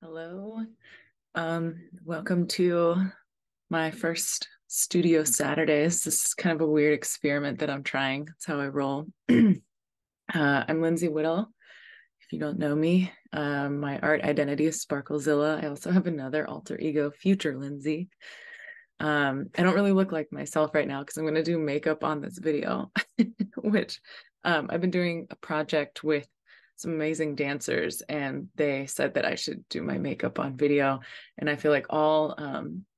Hello. Welcome to my first studio Saturdays. This is kind of a weird experiment that I'm trying. That's how I roll. I'm Lindsey Whittle. If you don't know me, my art identity is Sparklezilla. I also have another alter ego, Future Lindsey. I don't really look like myself right now because I'm going to do makeup on this video, which I've been doing a project with some amazing dancers, and they said that I should do my makeup on video. And I feel like all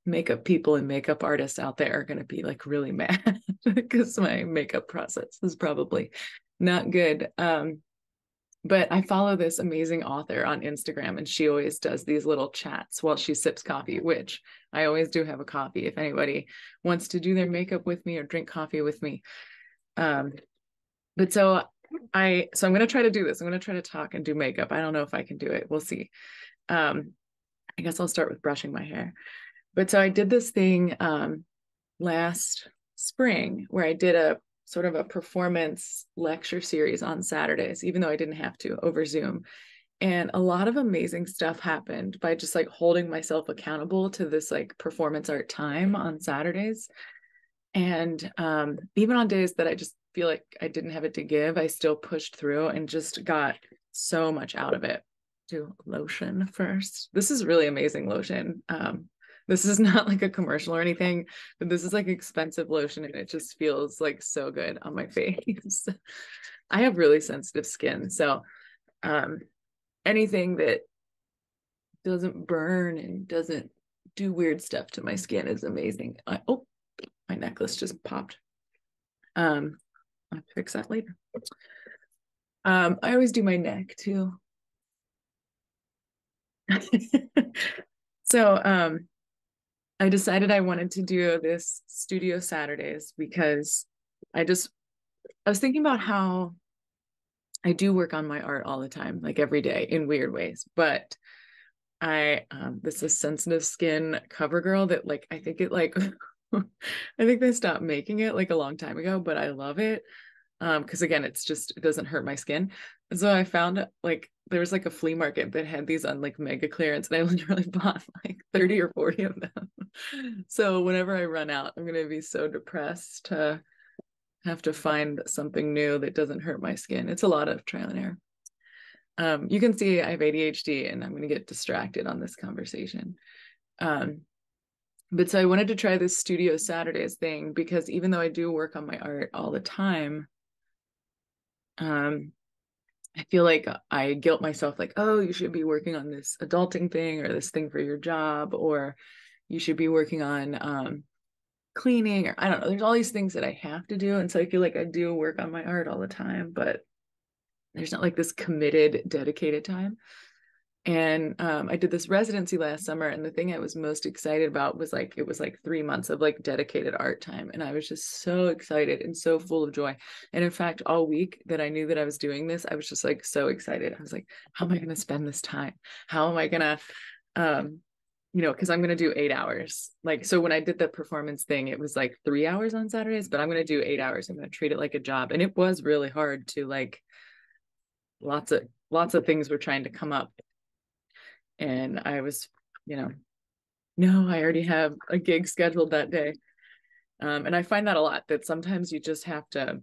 makeup people and makeup artists out there are going to be like really mad because my makeup process is probably not good. But I follow this amazing author on Instagram, and she always does these little chats while she sips coffee, which I always do have a coffee if anybody wants to do their makeup with me or drink coffee with me. But so I'm going to try to do this. I'm going to try to talk and do makeup. I don't know if I can do it. We'll see. I guess I'll start with brushing my hair. But so I did this thing last spring where I did a sort of a performance lecture series on Saturdays, even though I didn't have to, over Zoom. And a lot of amazing stuff happened by just like holding myself accountable to this like performance art time on Saturdays. And even on days that I just feel like I didn't have it to give, I still pushed through and just got so much out of it. Do lotion first. This is really amazing lotion. This is not like a commercial or anything, but this is like expensive lotion and it just feels like so good on my face. I have really sensitive skin, so anything that doesn't burn and doesn't do weird stuff to my skin is amazing. Oh, my necklace just popped. I'll fix that later. I always do my neck too. So I decided I wanted to do this studio Saturdays because I was thinking about how I do work on my art all the time, like every day in weird ways, but this is sensitive skin cover girl that like I think it like I think they stopped making it like a long time ago, but I love it. Because again, it doesn't hurt my skin. And so I found like there was like a flea market that had these on like mega clearance, and I literally bought like 30 or 40 of them. So whenever I run out, I'm gonna be so depressed to have to find something new that doesn't hurt my skin. It's a lot of trial and error. You can see I have ADHD and I'm gonna get distracted on this conversation. But so I wanted to try this Studio Saturdays thing because even though I do work on my art all the time, I feel like I guilt myself like, oh, you should be working on this adulting thing or this thing for your job, or you should be working on cleaning, or I don't know. There's all these things that I have to do. And so I feel like I do work on my art all the time, but there's not like this committed, dedicated time. And I did this residency last summer, and the thing I was most excited about was like it was like 3 months of like dedicated art time, and I was just so excited and so full of joy. And in fact, all week that I knew that I was doing this, I was just like so excited. I was like, how am I going to spend this time? How am I going to because I'm going to do 8 hours. Like, so when I did the performance thing, it was like 3 hours on Saturdays, but I'm going to do 8 hours. I'm going to treat it like a job. And it was really hard to like lots of things were trying to come up. And I was, no, I already have a gig scheduled that day. And I find that a lot, that sometimes you just have to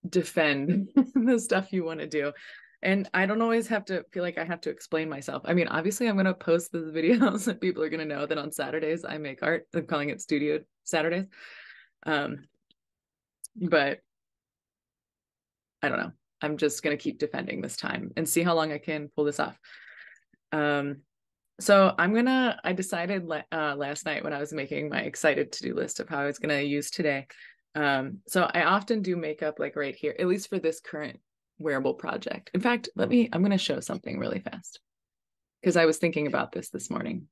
defend the stuff you want to do. And I don't always have to feel like I have to explain myself. I mean, obviously, I'm going to post this videos and people are going to know that on Saturdays I make art. I'm calling it Studio Saturdays. But I don't know. I'm just going to keep defending this time and see how long I can pull this off. So I decided last night when I was making my excited to-do list of how I was going to use today. So I often do makeup like right here, at least for this current wearable project. In fact, I'm going to show something really fast because I was thinking about this morning.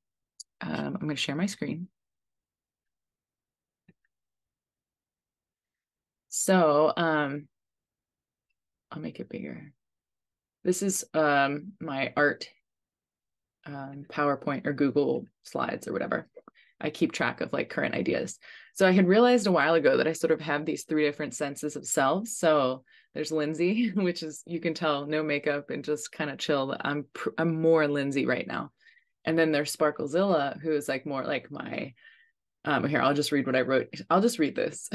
I'm going to share my screen. So I'll make it bigger. This is my art PowerPoint or Google Slides or whatever. I keep track of like current ideas. So I had realized a while ago that I sort of have these three different senses of self. So there's Lindsey, which is, you can tell, no makeup and just kind of chill. I'm more Lindsey right now. And then there's Sparklezilla, who is like more like my here, I'll just read what I wrote. I'll just read this.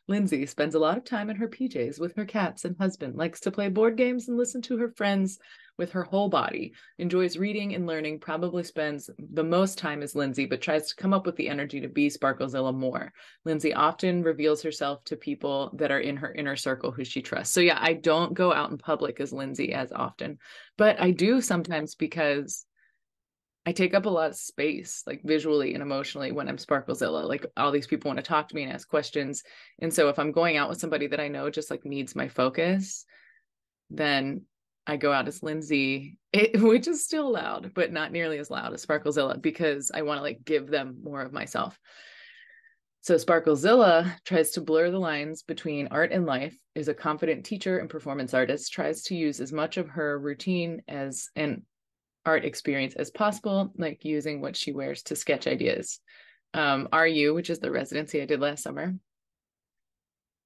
Lindsey spends a lot of time in her PJs with her cats and husband, likes to play board games and listen to her friends with her whole body, enjoys reading and learning, probably spends the most time as Lindsey, but tries to come up with the energy to be Sparklezilla more. Lindsey often reveals herself to people that are in her inner circle who she trusts. So yeah, I don't go out in public as Lindsey as often, but I do sometimes because I take up a lot of space, like visually and emotionally, when I'm Sparklezilla. Like all these people want to talk to me and ask questions. And so if I'm going out with somebody that I know just like needs my focus, then I go out as Lindsey, which is still loud, but not nearly as loud as Sparklezilla, because I want to like give them more of myself. So Sparklezilla tries to blur the lines between art and life, is a confident teacher and performance artist, tries to use as much of her routine as an art experience as possible, like using what she wears to sketch ideas. RU, which is the residency I did last summer,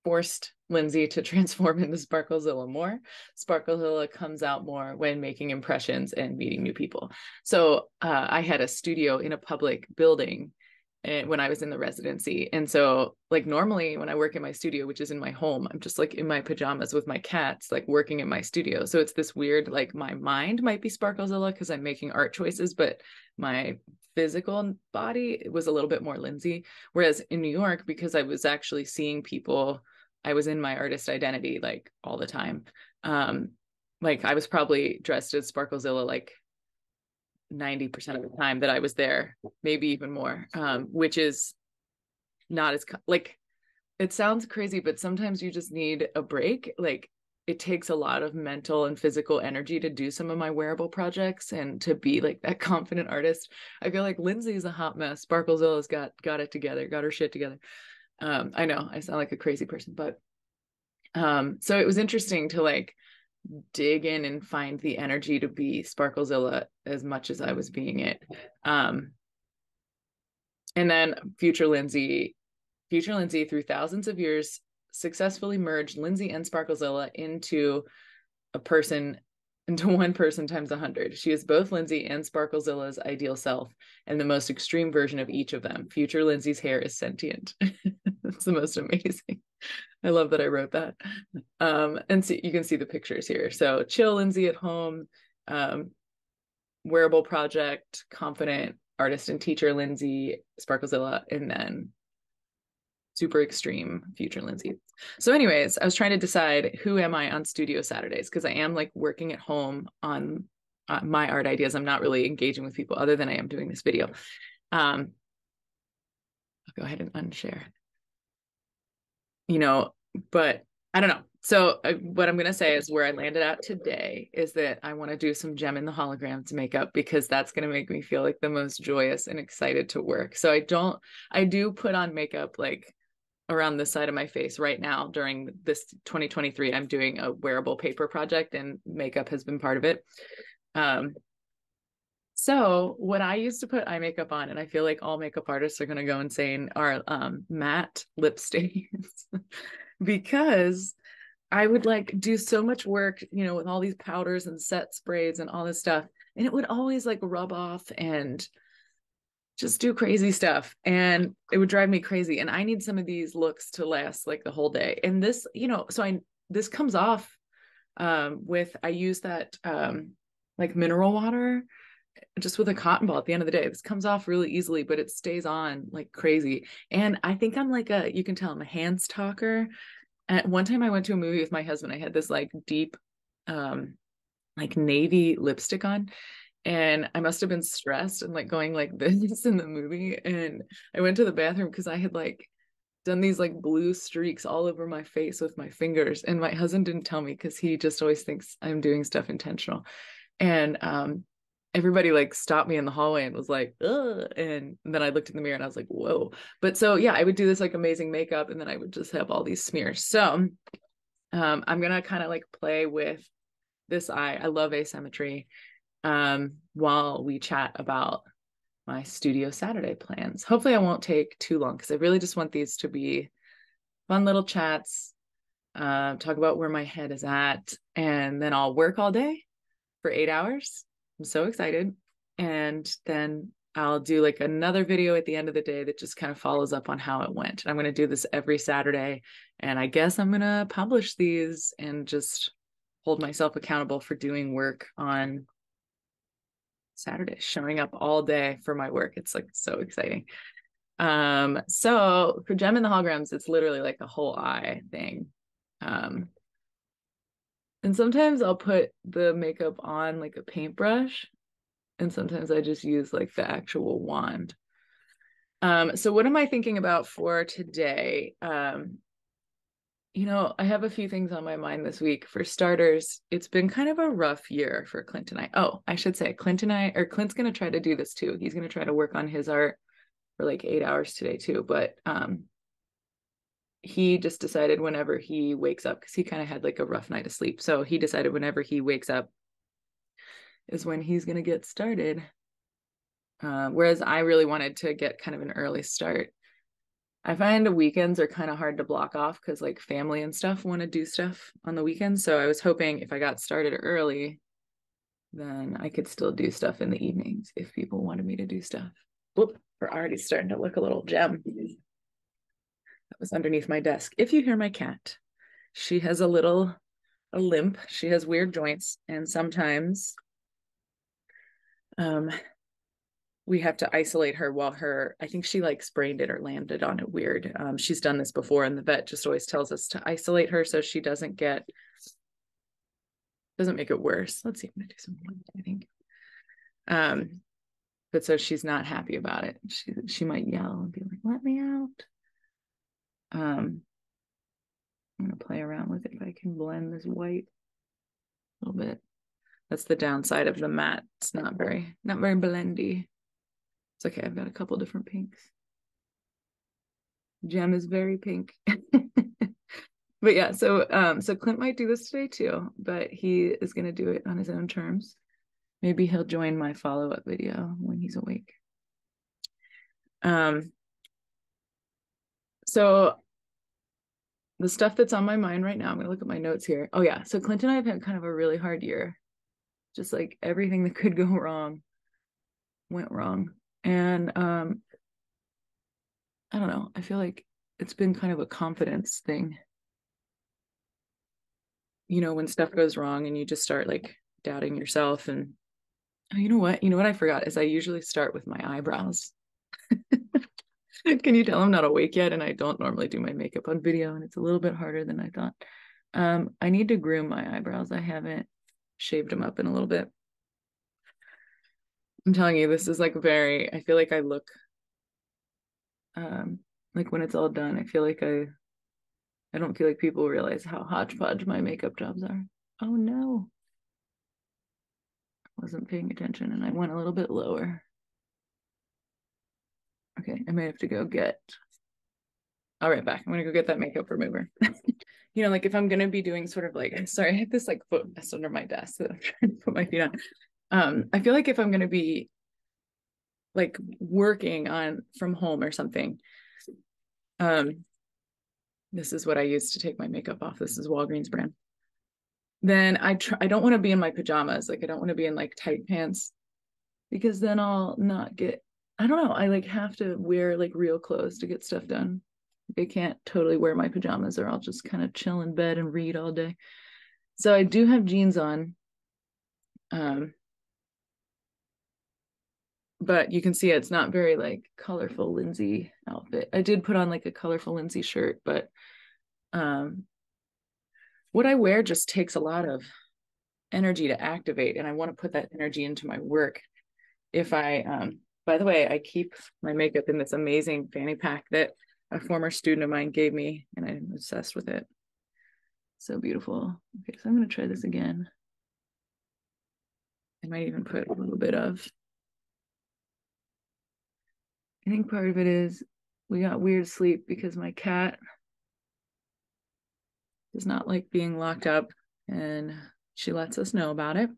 forced Lindsey to transform into Sparklezilla more. Sparklezilla comes out more when making impressions and meeting new people. So I had a studio in a public building when I was in the residency. And so like normally when I work in my studio, which is in my home, I'm just like in my pajamas with my cats, like working in my studio. So it's this weird, like my mind might be Sparklezilla because I'm making art choices, but my physical body was a little bit more Lindsey. Whereas in New York, because I was actually seeing people, I was in my artist identity like all the time. Like I was probably dressed as Sparklezilla like 90% of the time that I was there, maybe even more, which is not as like, it sounds crazy, but sometimes you just need a break. Like it takes a lot of mental and physical energy to do some of my wearable projects and to be like that confident artist. I feel like Lindsey's a hot mess. Sparklezilla's got it together, got her shit together. I know I sound like a crazy person, but so it was interesting to like dig in and find the energy to be Sparklezilla as much as I was being it. And then future Lindsey through thousands of years successfully merged Lindsey and Sparklezilla into one person times 100. She is both Lindsey and Sparklezilla's ideal self and the most extreme version of each of them. Future Lindsey's hair is sentient. That's the most amazing. I love that I wrote that. And so you can see the pictures here. So chill Lindsey at home, wearable project, confident artist and teacher Lindsey, Sparklezilla, and then super extreme future Lindsey. So anyways, I was trying to decide who am I on studio Saturdays, because I am like working at home on my art ideas. I'm not really engaging with people other than I am doing this video. I'll go ahead and unshare. But I don't know. So what I'm going to say is where I landed at today is that I want to do some Gem in the Holograms makeup, because that's going to make me feel like the most joyous and excited to work. So I do put on makeup like around the side of my face right now during this 2023. I'm doing a wearable paper project and makeup has been part of it. So what I used to put eye makeup on, and I feel like all makeup artists are going to go insane, are matte lip stains. Because I would like do so much work, with all these powders and set sprays and all this stuff. And it would always like rub off and just do crazy stuff. And it would drive me crazy. And I need some of these looks to last like the whole day. And this, this comes off I use that like mineral water just with a cotton ball at the end of the day. This comes off really easily, but it stays on like crazy. And I think I'm like you can tell I'm a hands talker. At one time I went to a movie with my husband. I had this like deep, like navy lipstick on, and I must have been stressed and like going like this in the movie. And I went to the bathroom because I had like done these like blue streaks all over my face with my fingers. And my husband didn't tell me because he just always thinks I'm doing stuff intentional. And everybody like stopped me in the hallway and was like, ugh. And then I looked in the mirror and I was like, whoa. But so yeah, I would do this like amazing makeup and then I would just have all these smears. So I'm gonna kind of like play with this eye. I love asymmetry while we chat about my studio Saturday plans. Hopefully I won't take too long because I really just want these to be fun little chats, talk about where my head is at, and then I'll work all day for 8 hours. I'm so excited. And then I'll do like another video at the end of the day that just kind of follows up on how it went. And I'm going to do this every Saturday. And I guess I'm going to publish these and just hold myself accountable for doing work on Saturday, showing up all day for my work. It's like so exciting. So for Gem in the Holograms, it's literally like a whole eye thing. And sometimes I'll put the makeup on like a paintbrush, and sometimes I just use like the actual wand. So what am I thinking about for today? I have a few things on my mind this week. For starters, it's been kind of a rough year for Clint and I. Oh, I should say Clint's going to try to do this too. He's going to try to work on his art for like 8 hours today too. But he just decided whenever he wakes up, because he kind of had like a rough night of sleep. So he decided whenever he wakes up is when he's going to get started. Whereas I really wanted to get kind of an early start. I find weekends are kind of hard to block off because like family and stuff want to do stuff on the weekends. So I was hoping if I got started early, then I could still do stuff in the evenings if people wanted me to do stuff. Whoop, we're already starting to look a little Gem. That was underneath my desk. If you hear my cat, she has a limp. She has weird joints, and sometimes we have to isolate her while I think she like sprained it or landed on it weird. She's done this before, and the vet just always tells us to isolate her so she doesn't make it worse. Let's see, I'm gonna do some more, I think. But so she's not happy about it. She might yell and be like, let me out. I'm gonna play around with it if I can blend this white a little bit. That's the downside of the matte. It's not very blendy. It's okay. I've got a couple different pinks. Gem is very pink. But yeah, so Clint might do this today too, but he is going to do it on his own terms. Maybe he'll join my follow-up video when he's awake. So the stuff that's on my mind right now, I'm going to look at my notes here. Oh yeah, so Clint and I have had kind of a really hard year. Just like everything that could go wrong went wrong. And I don't know, I feel like it's been kind of a confidence thing. When stuff goes wrong and you just start like doubting yourself. And oh, you know what I forgot is I usually start with my eyebrows. Can you tell I'm not awake yet? And I don't normally do my makeup on video, and it's a little bit harder than I thought. I need to groom my eyebrows. I haven't shaved them up in a little bit. I'm telling you, this is like I feel like I look like when it's all done, I feel like I don't feel like people realize how hodgepodge my makeup jobs are. Oh no. I wasn't paying attention and I went a little bit lower. Okay, I may have to go get. I'll right back. I'm gonna go get that makeup remover. Like if I'm gonna be doing sort of like, sorry, I have this like footrest under my desk that I'm trying to put my feet on. I feel like if I'm gonna be like working on from home or something, this is what I use to take my makeup off. This is Walgreens brand. Then I don't want to be in my pajamas. Like I don't want to be in like tight pants, because then I'll not get, I don't know. I like have to wear like real clothes to get stuff done. I can't totally wear my pajamas, or I'll just kind of chill in bed and read all day. So I do have jeans on. But you can see it's not very like colorful Lindsey outfit. I did put on like a colorful Lindsey shirt, but what I wear just takes a lot of energy to activate, and I want to put that energy into my work. If I by the way, I keep my makeup in this amazing fanny pack that a former student of mine gave me, and I'm obsessed with it. So beautiful. Okay, so I'm going to try this again. I might even put a little bit of, I think part of it is we got weird sleep because my cat does not like being locked up, and she lets us know about it.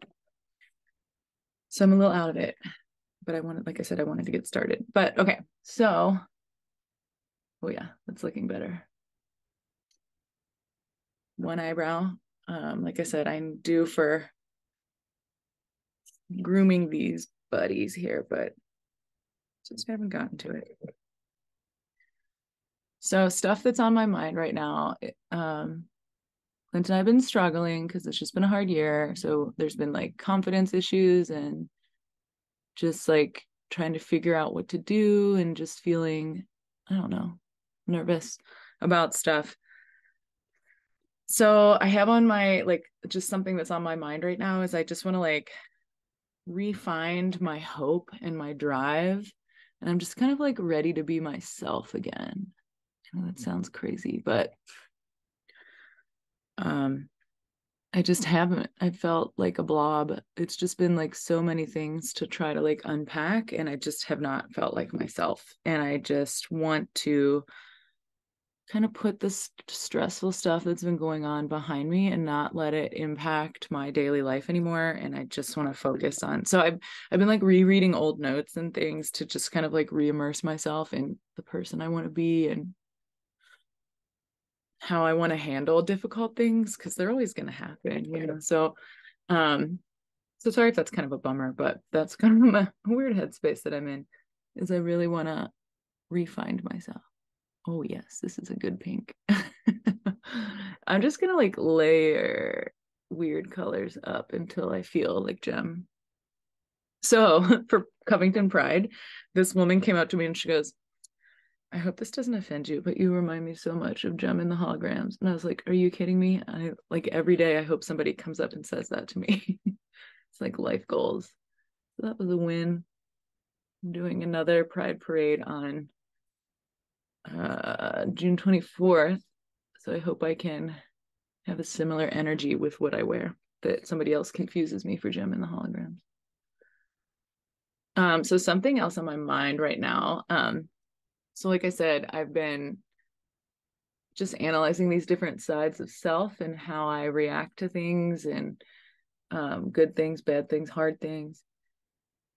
So I'm a little out of it, but like I said, I wanted to get started. But okay, so, oh yeah, that's looking better. One eyebrow. Like I said, I'm due for grooming these buddies here, but just haven't gotten to it. So stuff that's on my mind right now, Clint and I've been struggling because it's just been a hard year. So there's been like confidence issues and just like trying to figure out what to do and just feeling, I don't know, nervous about stuff. So I have on my like just something that's on my mind right now is I just want to like refind my hope and my drive. And I'm just kind of like ready to be myself again. I know that sounds crazy, but I just haven't. I felt like a blob. It's just been like so many things to try to like unpack, and I just have not felt like myself. And I just want to kind of put this stressful stuff that's been going on behind me and not let it impact my daily life anymore. And I just want to focus on. So I've been like rereading old notes and things to just kind of like re-immerse myself in the person I want to be and how I want to handle difficult things because they're always going to happen, you know. So sorry if that's kind of a bummer, but that's kind of a weird headspace that I'm in. Is I really want to re-find myself. Oh yes, this is a good pink. I'm just gonna like layer weird colors up until I feel like gem. So for Covington Pride, this woman came up to me and she goes, I hope this doesn't offend you, but you remind me so much of Gem in the Holograms. And I was like, are you kidding me? I like every day I hope somebody comes up and says that to me. It's like life goals. So that was a win. I'm doing another Pride Parade on June 24th. So I hope I can have a similar energy with what I wear that somebody else confuses me for Gem in the Holograms. So something else on my mind right now. So like I said, I've been just analyzing these different sides of self and how I react to things and good things, bad things, hard things.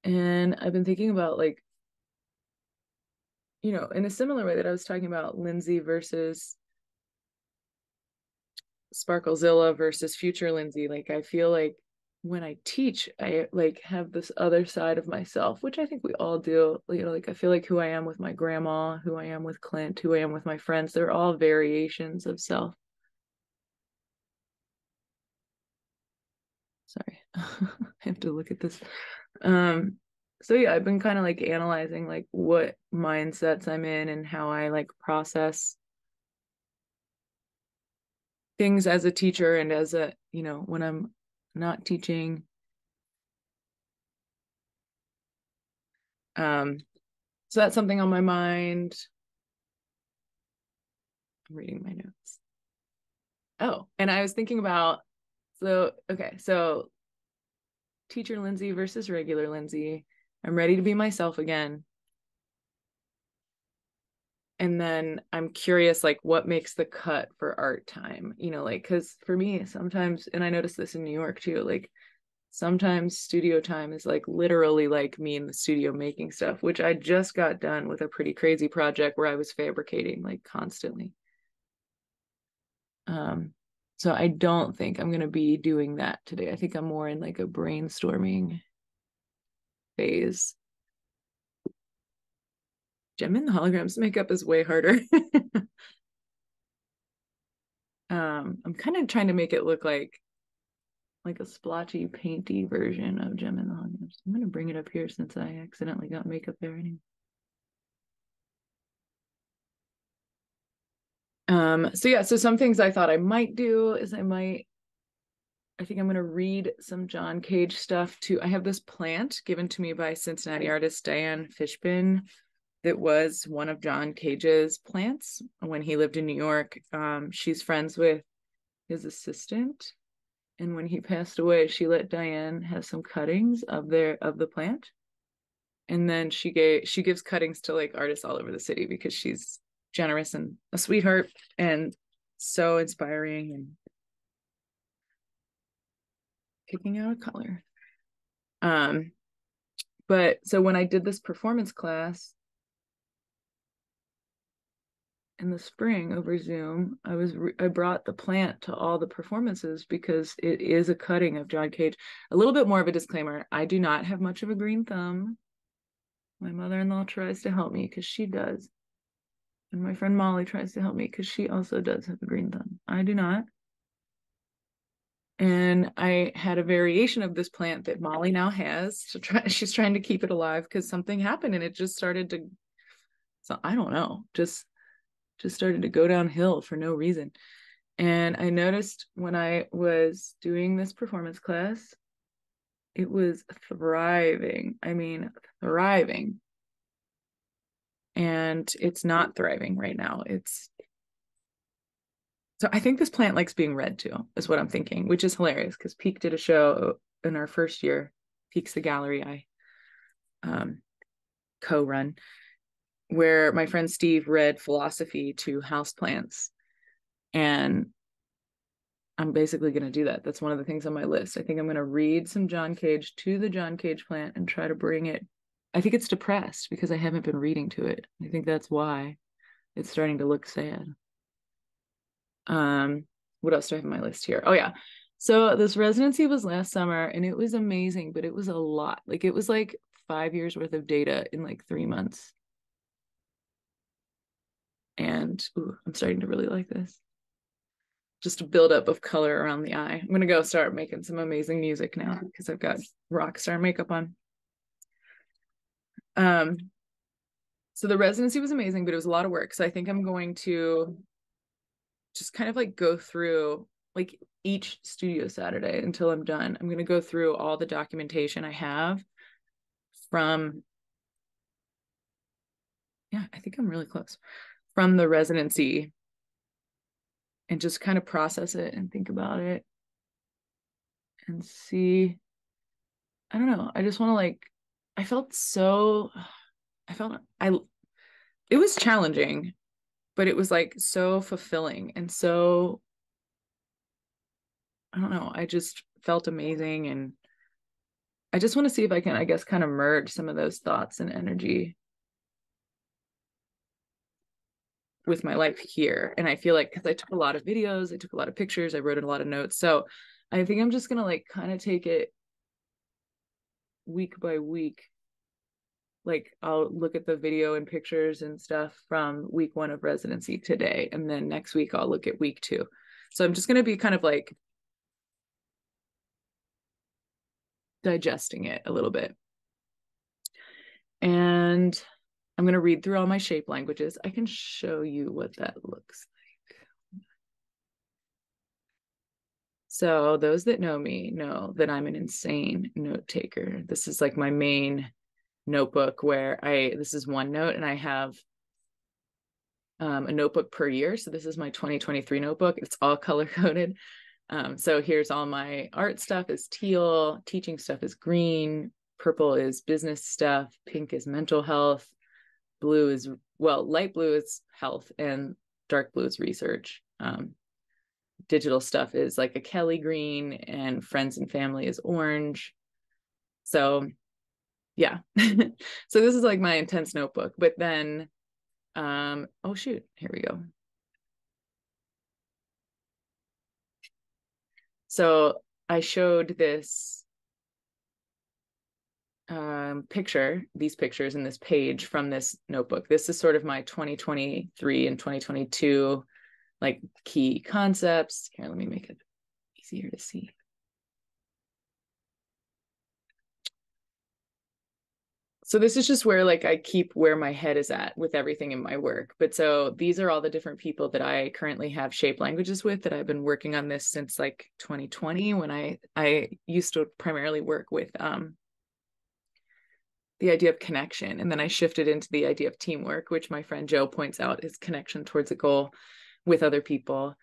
And I've been thinking about like, you know, in a similar way that I was talking about Lindsey versus Sparklezilla versus future Lindsey. Like I feel like when I teach, I like have this other side of myself, which I think we all do. You know, like I feel like who I am with my grandma, who I am with Clint, who I am with my friends, they're all variations of self. Sorry. I have to look at this. So yeah, I've been kind of like analyzing like what mindsets I'm in and how I like process things as a teacher and as a, you know, when I'm not teaching. Um, so that's something on my mind. I'm reading my notes. Oh, and I was thinking about, so okay, so teacher Lindsey versus regular Lindsey. I'm ready to be myself again. And then I'm curious like what makes the cut for art time, you know, like because for me sometimes, and I noticed this in New York too, like sometimes studio time is like literally like me in the studio making stuff, which I just got done with a pretty crazy project where I was fabricating like constantly. um so I don't think I'm going to be doing that today. I think I'm more in like a brainstorming phase. Gem in the Holograms makeup is way harder. I'm kind of trying to make it look like a splotchy, painty version of Gem in the Holograms. I'm gonna bring it up here since I accidentally got makeup there anyway. So yeah, so some things I thought I might do is I think I'm gonna read some John Cage stuff too. I have this plant given to me by Cincinnati artist Diane Fishbin that was one of John Cage's plants when he lived in New York. She's friends with his assistant. And when he passed away, she let Diane have some cuttings of the plant. And then she gives cuttings to like artists all over the city because she's generous and a sweetheart and so inspiring and picking out a color. Um, but so when I did this performance class, in the spring over Zoom. I brought the plant to all the performances because it is a cutting of John Cage. A little bit more of a disclaimer: I do not have much of a green thumb. My mother-in-law tries to help me because she does, and my friend Molly tries to help me because she also does have a green thumb. I do not. And I had a variation of this plant that Molly now has to try. She's trying to keep it alive because something happened and it just started to. So I don't know, just started to go downhill for no reason. And I noticed when I was doing this performance class, it was thriving. I mean, thriving. And it's not thriving right now. So I think this plant likes being read too, is what I'm thinking, which is hilarious because Peak did a show in our first year. Peak's the gallery I co-run, where my friend Steve read philosophy to houseplants. And I'm basically going to do that. That's one of the things on my list. I think I'm going to read some John Cage to the John Cage plant and try to bring it. I think it's depressed because I haven't been reading to it. I think that's why it's starting to look sad. What else do I have on my list here? Oh yeah. So this residency was last summer and it was amazing, but it was a lot. Like it was like 5 years worth of data in like 3 months. And I'm starting to really like this. Just a buildup of color around the eye. I'm going to go start making some amazing music now because I've got rock star makeup on. So the residency was amazing, but it was a lot of work. So I think I'm going to just kind of like go through like each studio Saturday until I'm done. I'm going to go through all the documentation I have from, yeah, I think I'm really close, from the residency, and just kind of process it and think about it and see. I don't know. I just want to like, I felt it was challenging, but it was like so fulfilling and so, I don't know. I just felt amazing. And I just want to see if I can, I guess, kind of merge some of those thoughts and energy with my life here. And I feel like, because I took a lot of videos, I took a lot of pictures, I wrote a lot of notes. So I think I'm just going to like kind of take it week by week. Like I'll look at the video and pictures and stuff from week 1 of residency today. And then next week I'll look at week 2. So I'm just going to be kind of like digesting it a little bit. And I'm going to read through all my shape languages. I can show you what that looks like. So those that know me know that I'm an insane note taker. This is like my main notebook where this is OneNote and I have a notebook per year. So this is my 2023 notebook. It's all color coded. So here's all my art stuff is teal, teaching stuff is green, purple is business stuff, pink is mental health, blue is, well, light blue is health and dark blue is research. Digital stuff is like a Kelly green and friends and family is orange. So yeah. So this is like my intense notebook, but then, oh shoot, here we go. So I showed this these pictures in this page from this notebook. This is sort of my 2023 and 2022 like key concepts. Here, let me make it easier to see. So this is just where like I keep where my head is at with everything in my work. But so these are all the different people that I currently have shape languages with that I've been working on this since like 2020 when I used to primarily work with the idea of connection. And then I shifted into the idea of teamwork, which my friend Joe points out is connection towards a goal with other people.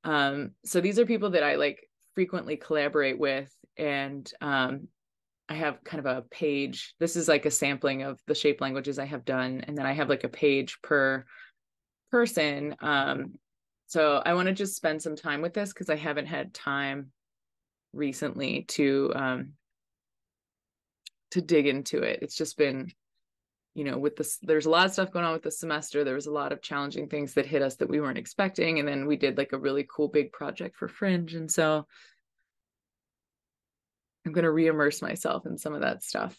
So these are people that I like frequently collaborate with. And I have kind of a page. This is like a sampling of the shape languages I have done. And then I have like a page per person. So I want to just spend some time with this because I haven't had time recently to dig into it. It's just been you know, with this, there's a lot of stuff going on with the semester. There was a lot of challenging things that hit us that we weren't expecting. And then we did like a really cool big project for Fringe. And so I'm going to re-immerse myself in some of that stuff.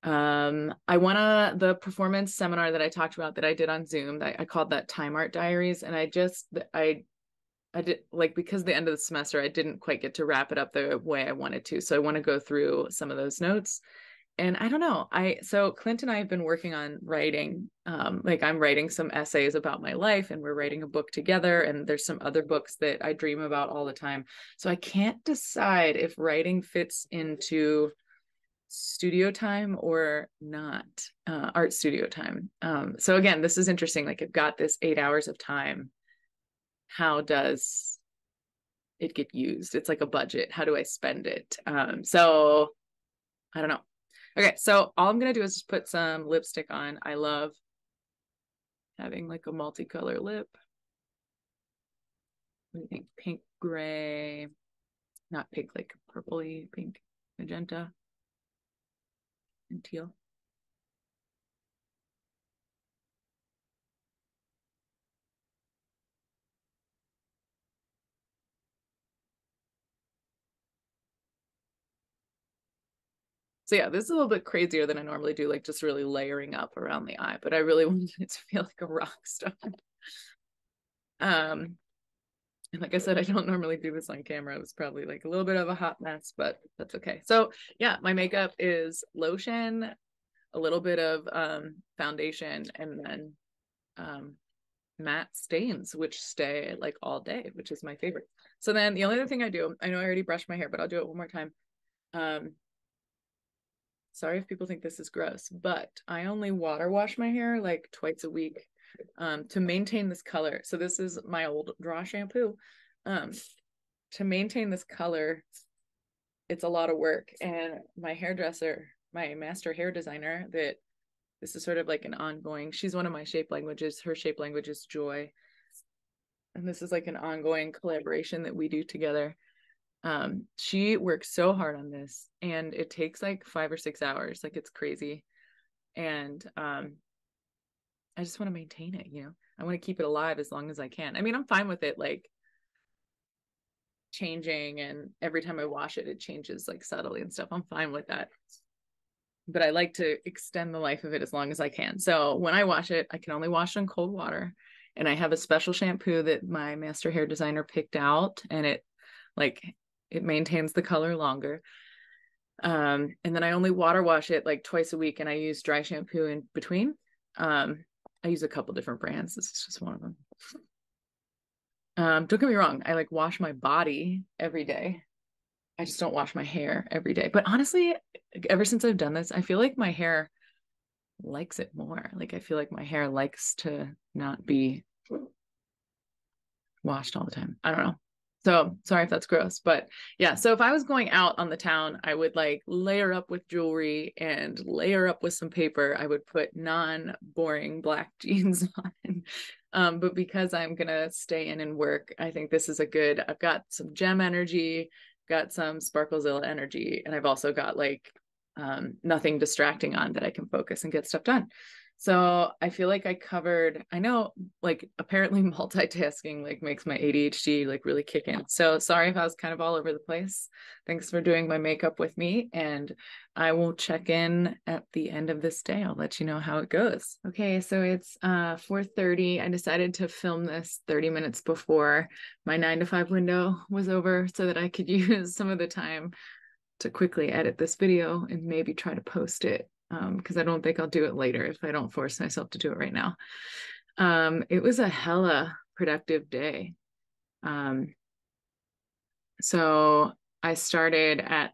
I want the performance seminar that I talked about that I did on Zoom, that I called that Time Art Diaries. And I did, like, because the end of the semester, I didn't quite get to wrap it up the way I wanted to. So I want to go through some of those notes. And I don't know, so Clint and I have been working on writing, like I'm writing some essays about my life, and we're writing a book together, and there's some other books that I dream about all the time. So I can't decide if writing fits into studio time or not, art studio time. So again, this is interesting. Like, I've got this 8 hours of time. How does it get used? It's like a budget. How do I spend it? So I don't know. Okay, so all I'm gonna do is just put some lipstick on. I love having like a multicolor lip. What do you think? Pink, gray, not pink, like purpley, pink, magenta, and teal. So yeah, this is a little bit crazier than I normally do, like just really layering up around the eye, but I really wanted it to feel like a rock star. And like I said, I don't normally do this on camera. It was probably like a little bit of a hot mess, but that's okay. So yeah, my makeup is lotion, a little bit of foundation, and then matte stains, which stay like all day, which is my favorite. So then the only other thing I do, I know I already brushed my hair, but I'll do it one more time. Sorry if people think this is gross, but I only water wash my hair like twice a week to maintain this color. So this is my old Draw shampoo. To maintain this color, it's a lot of work. And my hairdresser, my master hair designer, that this is sort of like an ongoing, she's one of my shape languages. Her shape language is joy. And this is like an ongoing collaboration that we do together. She works so hard on this, and it takes like 5 or 6 hours. Like, it's crazy. And I just want to maintain it, you know. I want to keep it alive as long as I can. I mean, I'm fine with it like changing, and every time I wash it, it changes like subtly and stuff. I'm fine with that. But I like to extend the life of it as long as I can. So when I wash it, I can only wash it in cold water. And I have a special shampoo that my master hair designer picked out, and it maintains the color longer. And then I only water wash it like twice a week, and I use dry shampoo in between. I use a couple different brands. This is just one of them. Don't get me wrong, I like wash my body every day. I just don't wash my hair every day. But honestly, ever since I've done this, I feel like my hair likes it more. Like, I feel like my hair likes to not be washed all the time. I don't know. So sorry if that's gross, but yeah. So if I was going out on the town, I would like layer up with jewelry and layer up with some paper. I would put non-boring black jeans on. But because I'm gonna stay in and work, I think this is I've got some gem energy, got some Sparklezilla energy, and I've also got like nothing distracting on that I can focus and get stuff done. So I feel like I know like apparently multitasking like makes my ADHD like really kick in. So sorry if I was kind of all over the place. Thanks for doing my makeup with me, and I will check in at the end of this day. I'll let you know how it goes. Okay, so it's 4:30. I decided to film this 30 minutes before my 9 to 5 window was over so that I could use some of the time to quickly edit this video and maybe try to post it, because I don't think I'll do it later if I don't force myself to do it right now. It was a hella productive day. So I started at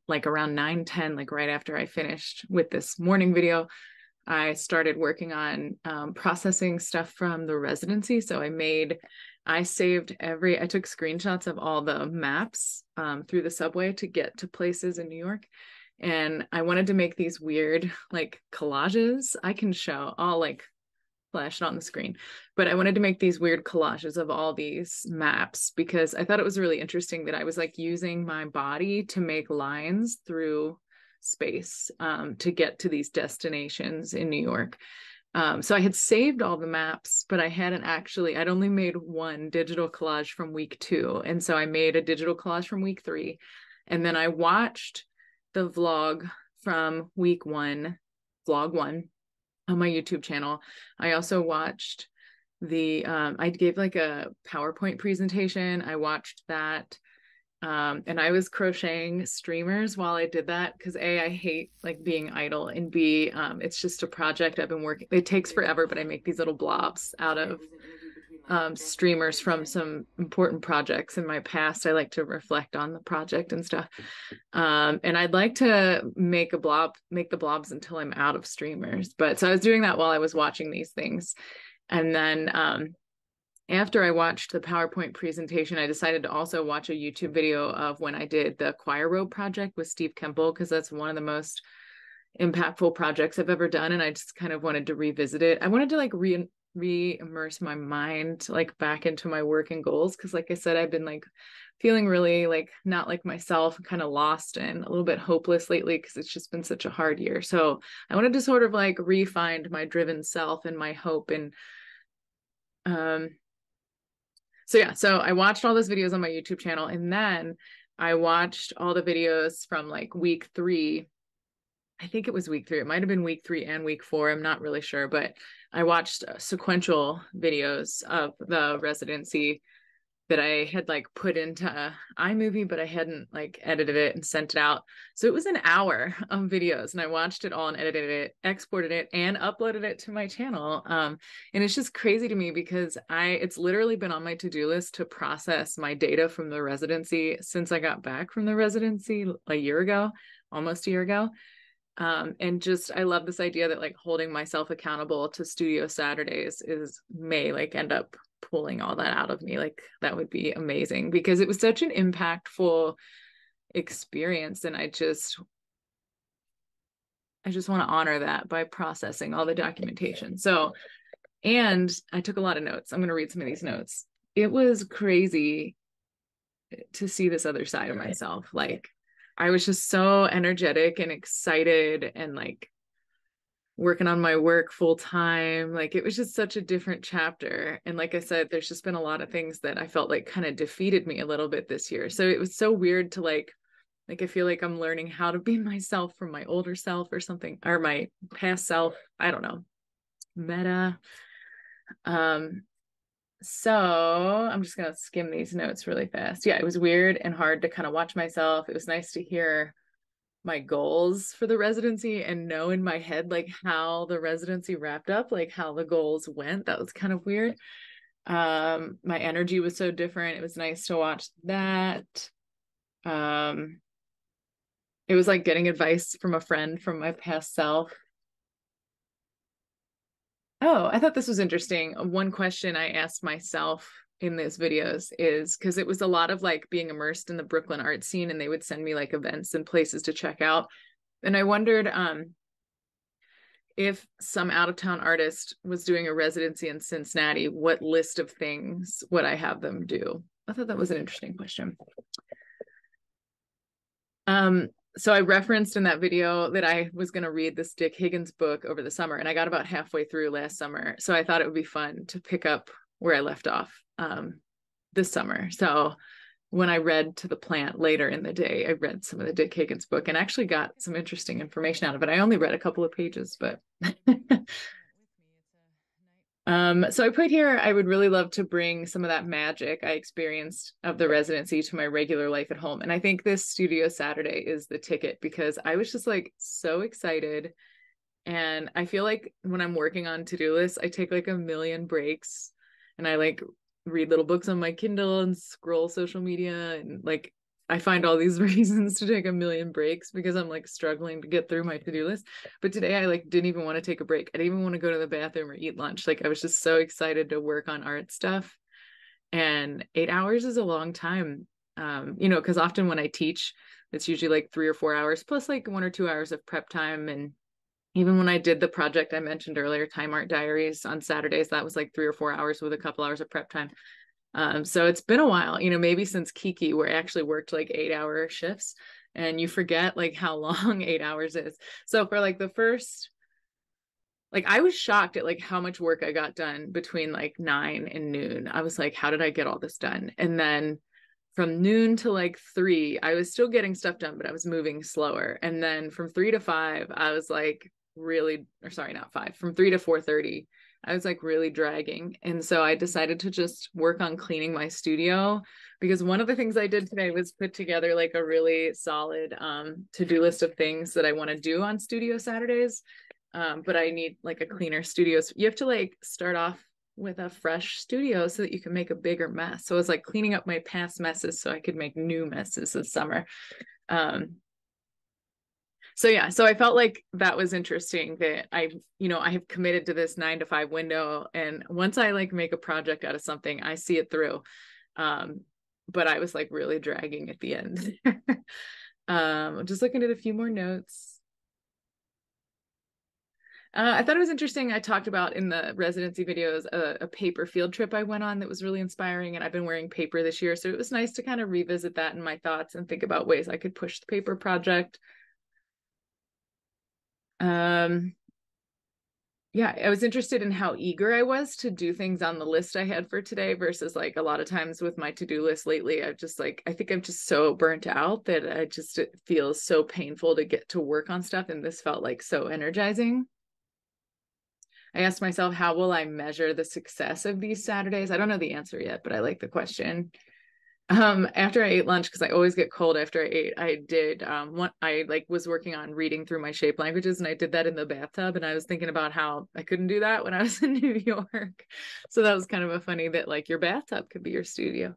like around 9:10, like right after I finished with this morning video. I started working on processing stuff from the residency. So I took screenshots of all the maps through the subway to get to places in New York. And I wanted to make these weird like collages. I'll like flash it on the screen, but I wanted to make these weird collages of all these maps because I thought it was really interesting that I was like using my body to make lines through space to get to these destinations in New York. So I had saved all the maps, but I'd only made one digital collage from week 2. And so I made a digital collage from week 3. And then I watched the vlog from week 1, vlog 1 on my YouTube channel. I also watched I gave like a PowerPoint presentation. I watched that. And I was crocheting streamers while I did that because A, I hate like being idle, and B, it's just a project I've been working. It takes forever, but I make these little blobs out of streamers from some important projects in my past. I like to reflect on the project and stuff. And I'd like to make the blobs until I'm out of streamers. But so I was doing that while I was watching these things. And then after I watched the PowerPoint presentation, I decided to also watch a YouTube video of when I did the choir robe project with Steve Kemple, because that's one of the most impactful projects I've ever done. And I just kind of wanted to revisit it. I wanted to like re-immerse my mind like back into my work and goals. Cause like I said, I've been like feeling really like not like myself, kind of lost and a little bit hopeless lately because it's just been such a hard year. So I wanted to sort of like re-find my driven self and my hope. And so I watched all those videos on my YouTube channel, and then I watched all the videos from like week 3. I think it was week 3. It might have been week 3 and week 4. I'm not really sure, but I watched sequential videos of the residency that I had like put into iMovie, but I hadn't like edited it and sent it out. So it was an hour of videos, and I watched it all and edited it, exported it, and uploaded it to my channel. And it's just crazy to me because it's literally been on my to-do list to process my data from the residency since I got back from the residency a year ago, almost a year ago. And just, I love this idea that like holding myself accountable to Studio Saturdays may like end up pulling all that out of me. Like that would be amazing because it was such an impactful experience. And I just want to honor that by processing all the documentation. So, and I took a lot of notes. I'm going to read some of these notes. It was crazy to see this other side of myself. Like I was just so energetic and excited and like working on my work full time. Like it was just such a different chapter. And like I said, there's just been a lot of things that I felt like kind of defeated me a little bit this year. So it was so weird to like I feel like I'm learning how to be myself from my older self or something, or my past self. I don't know. Meta. So I'm just going to skim these notes really fast. Yeah, it was weird and hard to kind of watch myself. It was nice to hear my goals for the residency and know in my head like how the residency wrapped up, like how the goals went. That was kind of weird. My energy was so different. It was nice to watch that. It was like getting advice from a friend from my past self. Oh, I thought this was interesting. One question I asked myself in these videos is because it was a lot of like being immersed in the Brooklyn art scene, and they would send me like events and places to check out. And I wondered if some out-of-town artist was doing a residency in Cincinnati, what list of things would I have them do? I thought that was an interesting question. So I referenced in that video that I was going to read this Dick Higgins book over the summer, and I got about halfway through last summer. So I thought it would be fun to pick up where I left off this summer. So when I read To the Plant later in the day, I read some of the Dick Higgins book and actually got some interesting information out of it. I only read a couple of pages, but so I put here, I would really love to bring some of that magic I experienced of the residency to my regular life at home. And I think this Studio Saturday is the ticket because I was just like so excited. And I feel like when I'm working on to-do lists, I take like a million breaks and I like read little books on my Kindle and scroll social media. And like, I find all these reasons to take a million breaks because I'm like struggling to get through my to-do list. But today I like didn't even want to take a break. I didn't even want to go to the bathroom or eat lunch. Like I was just so excited to work on art stuff. And 8 hours is a long time. Because often when I teach, it's usually like 3 or 4 hours plus like 1 or 2 hours of prep time. And even when I did the project I mentioned earlier, Time Art Diaries on Saturdays, that was like 3 or 4 hours with a couple hours of prep time. So it's been a while, maybe since Kiki, where I actually worked like 8-hour shifts. and you forget like how long 8 hours is. So for like the first, like I was shocked at like how much work I got done between like 9 and noon. I was like, how did I get all this done? And then from noon to like 3, I was still getting stuff done, but I was moving slower. And then from 3 to 5, I was like really, or sorry, not 5, from 3 to 4:30, I was like really dragging. And so I decided to just work on cleaning my studio, because one of the things I did today was put together like a really solid to-do list of things that I want to do on studio Saturdays. But I need like a cleaner studio. So you have to like start off with a fresh studio so that you can make a bigger mess. So I was like cleaning up my past messes so I could make new messes this summer. So yeah, so I felt like that was interesting that I have committed to this 9 to 5 window. And once I like make a project out of something, I see it through. But I was like really dragging at the end. Just looking at a few more notes. I thought it was interesting. I talked about in the residency videos a paper field trip I went on that was really inspiring, and I've been wearing paper this year, so it was nice to kind of revisit that in my thoughts and think about ways I could push the paper project. Yeah, I was interested in how eager I was to do things on the list I had for today versus like a lot of times with my to-do list lately, I think I'm just so burnt out that it feels so painful to get to work on stuff, and this felt like so energizing. I asked myself, how will I measure the success of these Saturdays? I don't know the answer yet, but I like the question. After I ate lunch, because I always get cold after I ate, I did I like was working on reading through my shape languages, and I did that in the bathtub, and I was thinking about how I couldn't do that when I was in New York. So that was kind of a funny that like your bathtub could be your studio.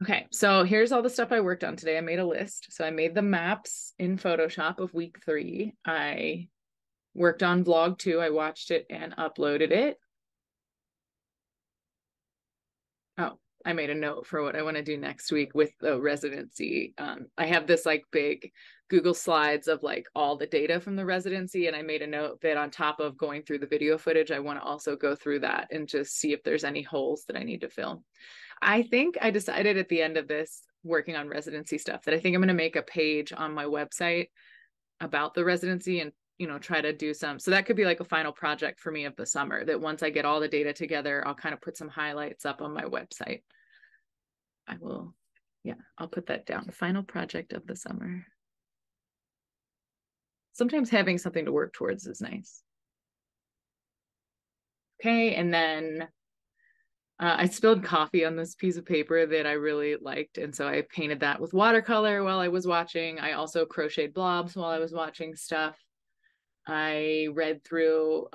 Okay, so here's all the stuff I worked on today. I made a list. So I made the maps in Photoshop of week 3. I worked on vlog 2. I watched it and uploaded it. Oh, I made a note for what I want to do next week with the residency. I have this like big Google Slides of like all the data from the residency, and I made a note that on top of going through the video footage, I want to also go through that and just see if there's any holes that I need to fill. I think I decided at the end of this working on residency stuff that I think I'm going to make a page on my website about the residency and try to do some. So that could be like a final project for me of the summer, that once I get all the data together, I'll kind of put some highlights up on my website. I'll put that down. Final project of the summer. Sometimes having something to work towards is nice. Okay, and then I spilled coffee on this piece of paper that I really liked, and so I painted that with watercolor while I was watching. I also crocheted blobs while I was watching stuff. I read through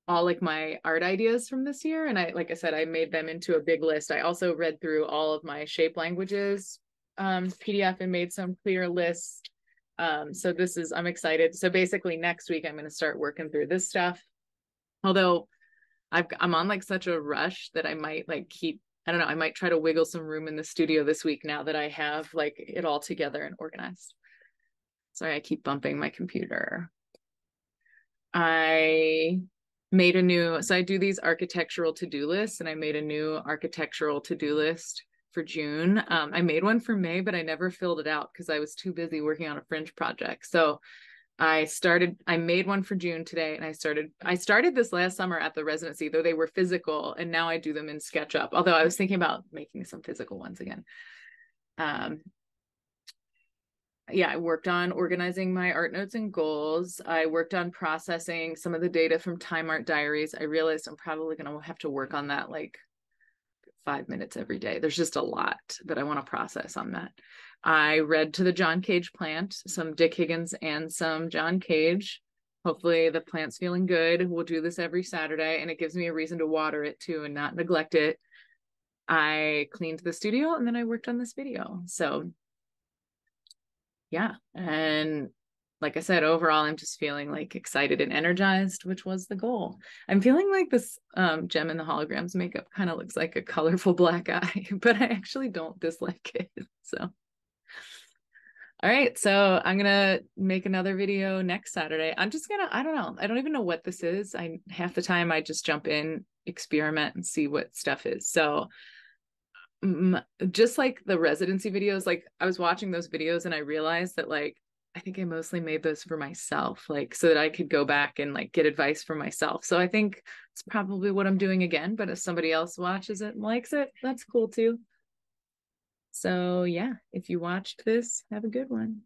all like my art ideas from this year, and like I said, I made them into a big list. I also read through all of my shape languages PDF and made some clear lists. So I'm excited. So basically next week I'm going to start working through this stuff. Although I'm on like such a rush that I might like I don't know, I might try to wiggle some room in the studio this week now that I have like it all together and organized. Sorry, I keep bumping my computer. I do these architectural to-do lists, and I made a new architectural to-do list for June. I made one for May, but I never filled it out because I was too busy working on a fringe project. So I made one for June today, and I started this last summer at the residency, though they were physical, and now I do them in SketchUp, although I was thinking about making some physical ones again. I worked on organizing my art notes and goals. I worked on processing some of the data from Time Art Diaries. I realized I'm probably going to have to work on that like 5 minutes every day. There's just a lot that I want to process on that. I read to the John Cage plant, some Dick Higgins and some John Cage. Hopefully the plant's feeling good. We'll do this every Saturday, and it gives me a reason to water it too and not neglect it. I cleaned the studio, and then I worked on this video. So yeah. And like I said, overall, I'm just feeling like excited and energized, which was the goal. I'm feeling like this Gem in the Holograms makeup kind of looks like a colorful black eye, but I actually don't dislike it. So, all right. So I'm going to make another video next Saturday. I don't know. I don't even know what this is. Half the time I just jump in, experiment, and see what stuff is. So just like the residency videos, like I was watching those videos and I realized that like I think I mostly made those for myself, like so that I could go back and like get advice for myself. So I think it's probably what I'm doing again, but if somebody else watches it and likes it, that's cool too. So yeah, if you watched this, have a good one.